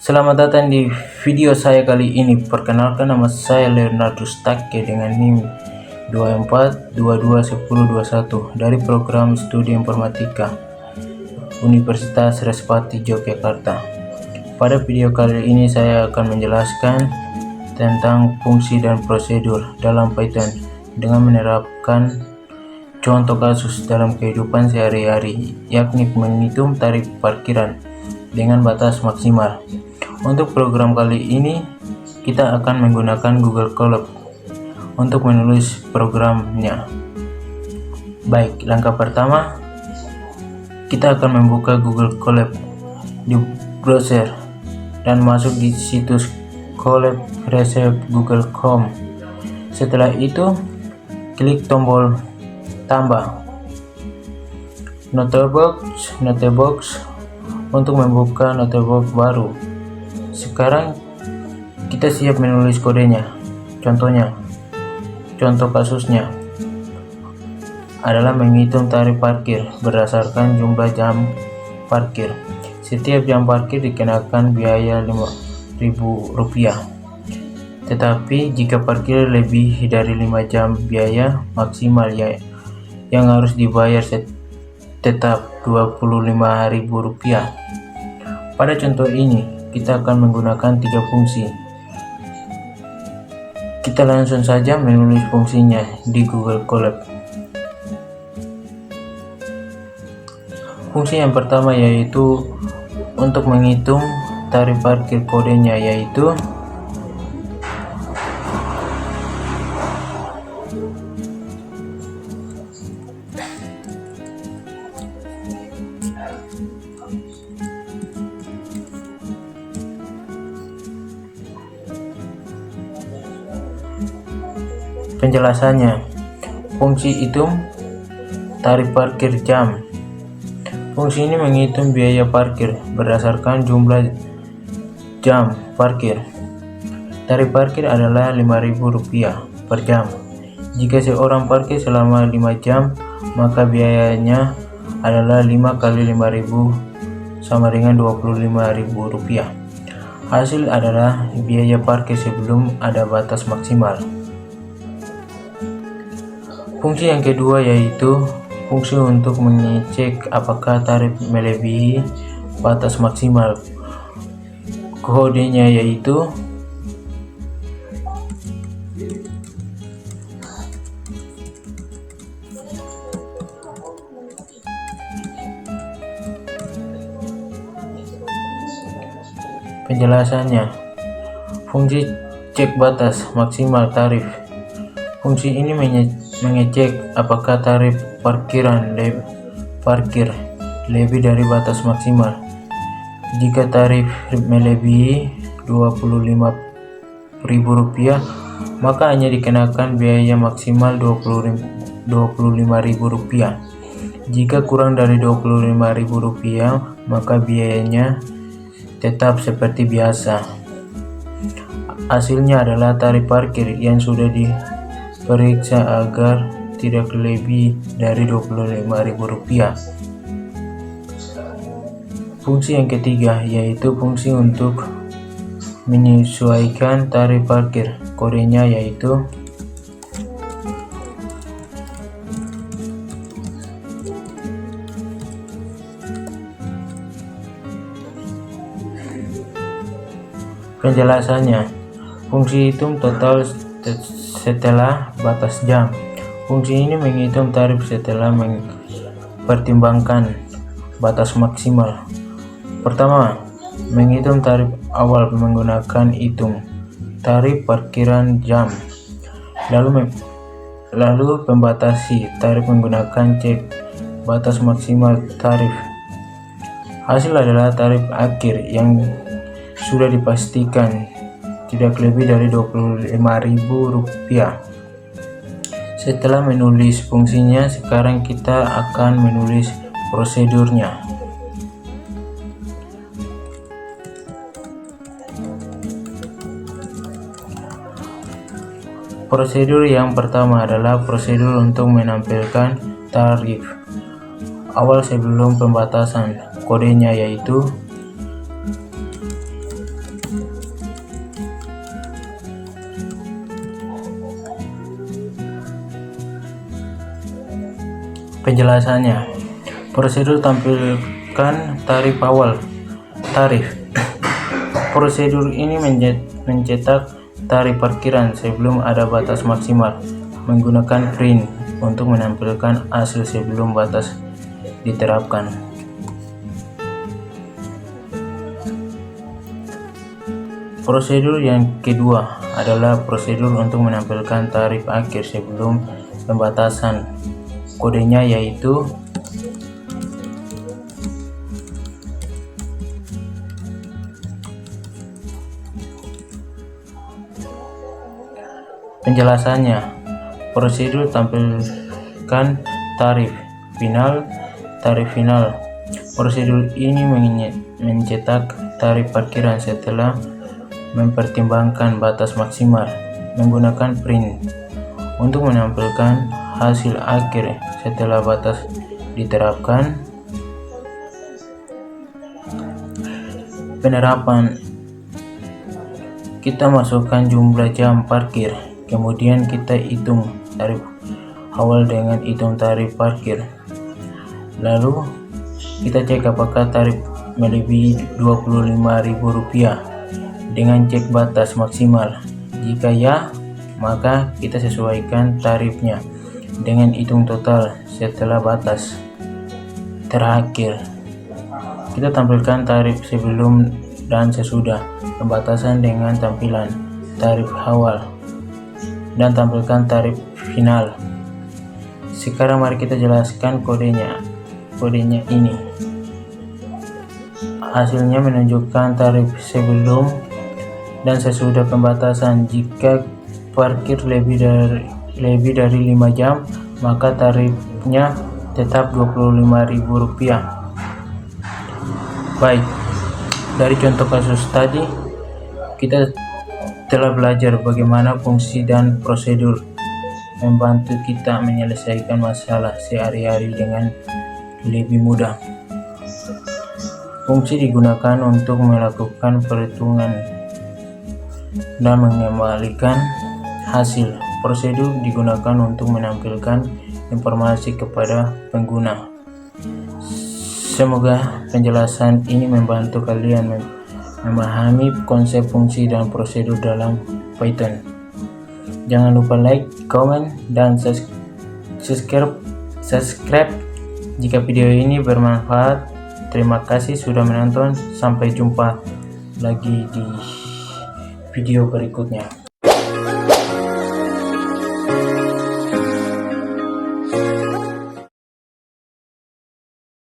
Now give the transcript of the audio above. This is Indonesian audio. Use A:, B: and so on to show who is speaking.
A: Selamat datang di video saya kali ini. Perkenalkan, nama saya Leonardo Stake dengan NIM 24221021 dari program studi informatika Universitas Respati Yogyakarta. Pada video kali ini saya akan menjelaskan tentang fungsi dan prosedur dalam Python dengan menerapkan contoh kasus dalam kehidupan sehari-hari, yakni menghitung tarif parkiran dengan batas maksimal. Untuk program kali ini kita akan menggunakan Google Colab untuk menulis programnya. Baik, langkah pertama kita akan membuka Google Colab di browser dan masuk di situs Colab Resep Google.com. Setelah itu klik tombol tambah notebox untuk membuka notebox baru. Sekarang kita siap menulis kodenya. Contoh kasusnya adalah menghitung tarif parkir berdasarkan jumlah jam parkir. Setiap jam parkir dikenakan biaya Rp5.000. Tetapi jika parkir lebih dari 5 jam, biaya maksimal yang harus dibayar tetap Rp25.000. Pada contoh ini kita akan menggunakan 3 fungsi. Kita langsung saja menulis fungsinya di Google Colab. Fungsi yang pertama yaitu untuk menghitung tarif parkir, kodenya yaitu penjelasannya. Fungsi hitung tarif parkir jam. Fungsi ini menghitung biaya parkir berdasarkan jumlah jam parkir. Tarif parkir adalah Rp5.000 per jam. Jika seorang parkir selama 5 jam, maka biayanya adalah 5 kali 5.000 sama dengan Rp25.000. Hasil adalah biaya parkir sebelum ada batas maksimal. Fungsi yang kedua yaitu fungsi untuk mengecek apakah tarif melebihi batas maksimal. Kodenya yaitu penjelasannya. Fungsi cek batas maksimal tarif. Fungsi ini mengecek apakah tarif parkir lebih dari batas maksimal. Jika tarif melebihi Rp25.000, maka hanya dikenakan biaya maksimal Rp25.000. Jika kurang dari Rp25.000, maka biayanya tetap seperti biasa. Hasilnya adalah tarif parkir yang sudah diperiksa agar tidak lebih dari Rp25.000. Fungsi yang ketiga yaitu fungsi untuk menyesuaikan tarif parkir. Kodenya yaitu penjelasannya. Fungsi hitung total setelah batas jam. Fungsi ini menghitung tarif setelah mempertimbangkan batas maksimal. Pertama, menghitung tarif awal menggunakan hitung tarif parkiran jam. Lalu pembatasi tarif menggunakan cek batas maksimal tarif. Hasil adalah tarif akhir yang sudah dipastikan tidak lebih dari Rp25.000. Setelah menulis fungsinya, sekarang kita akan menulis prosedurnya. Prosedur yang pertama adalah prosedur untuk menampilkan tarif awal sebelum pembatasan. Kodenya yaitu Penjelasannya, prosedur tampilkan tarif awal. Tarif. Prosedur ini mencetak tarif parkiran sebelum ada batas maksimal, menggunakan print untuk menampilkan hasil sebelum batas diterapkan. Prosedur yang kedua adalah prosedur untuk menampilkan tarif akhir sebelum pembatasan. Kodenya yaitu penjelasannya. Prosedur tampilkan tarif final. Tarif final. Prosedur ini mencetak tarif parkiran setelah mempertimbangkan batas maksimal, menggunakan print untuk menampilkan hasil akhir setelah batas diterapkan. Penerapan. Kita masukkan jumlah jam parkir, kemudian kita hitung tarif awal dengan hitung tarif parkir. Lalu kita cek apakah tarif melebihi Rp25.000 dengan cek batas maksimal. Jika ya, maka kita sesuaikan tarifnya dengan hitung total setelah batas. Terakhir, kita tampilkan tarif sebelum dan sesudah pembatasan dengan tampilan tarif awal dan tampilkan tarif final. Sekarang mari kita jelaskan kodenya. Kodenya ini hasilnya menunjukkan tarif sebelum dan sesudah pembatasan. Jika parkir lebih dari 5 jam, maka tarifnya tetap Rp25.000. Baik, dari contoh kasus tadi kita telah belajar bagaimana fungsi dan prosedur membantu kita menyelesaikan masalah sehari-hari dengan lebih mudah. Fungsi digunakan untuk melakukan perhitungan dan mengembalikan hasil. Prosedur digunakan untuk menampilkan informasi kepada pengguna. Semoga penjelasan ini membantu kalian memahami konsep fungsi dan prosedur dalam Python. Jangan lupa like, comment, dan subscribe jika video ini bermanfaat. Terima kasih sudah menonton. Sampai jumpa lagi di video berikutnya.